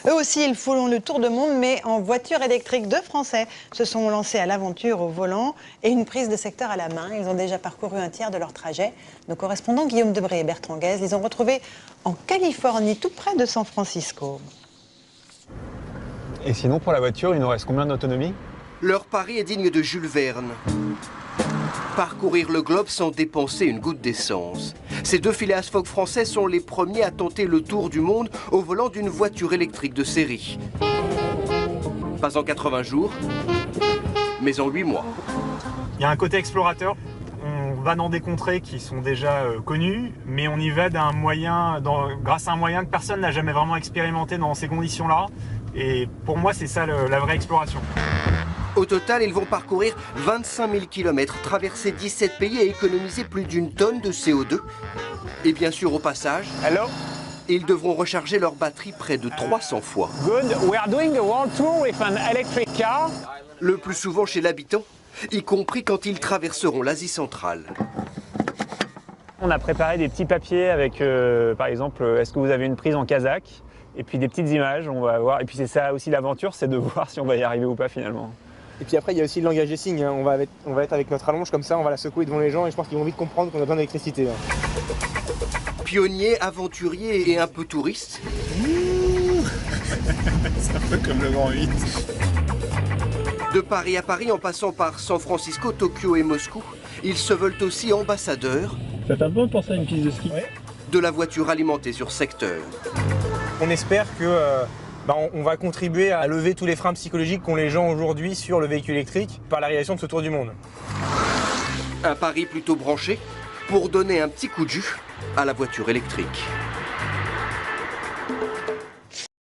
Eux aussi, ils font le tour du monde, mais en voiture électrique. Deux Français se sont lancés à l'aventure au volant et une prise de secteur à la main. Ils ont déjà parcouru un tiers de leur trajet. Nos correspondants Guillaume Debré et Bertrand Guez les ont retrouvés en Californie, tout près de San Francisco. Et sinon, pour la voiture, il nous reste combien d'autonomie? Leur pari est digne de Jules Verne. Parcourir le globe sans dépenser une goutte d'essence. Ces deux Phileas Fogg français sont les premiers à tenter le tour du monde au volant d'une voiture électrique de série. Pas en 80 jours, mais en 8 mois. Il y a un côté explorateur. On va dans des contrées qui sont déjà connues, mais on y va grâce à un moyen que personne n'a jamais vraiment expérimenté dans ces conditions-là. Et pour moi, c'est ça la vraie exploration. Au total, ils vont parcourir 25 000 km, traverser 17 pays et économiser plus d'1 tonne de CO2. Et bien sûr, au passage, ils devront recharger leur batterie près de 300 fois. Good. We are doing a world tour with an electric car. Le plus souvent chez l'habitant, y compris quand ils traverseront l'Asie centrale. On a préparé des petits papiers avec, par exemple, est-ce que vous avez une prise en kazakh? Et puis des petites images, on va voir. Et puis c'est ça aussi l'aventure, c'est de voir si on va y arriver ou pas finalement. Et puis après, il y a aussi le langage des signes. On va être avec notre allonge comme ça, on va la secouer devant les gens et je pense qu'ils vont vite comprendre qu'on a besoin d'électricité. Pionniers, aventuriers et un peu touristes. C'est un peu comme le Grand 8. De Paris à Paris, en passant par San Francisco, Tokyo et Moscou, ils se veulent aussi ambassadeurs. Ça fait un peu penser à une piste de ski. De la voiture alimentée sur secteur. On espère que on va contribuer à lever tous les freins psychologiques qu'ont les gens aujourd'hui sur le véhicule électrique par la réalisation de ce tour du monde. Un pari plutôt branché pour donner un petit coup de jus à la voiture électrique.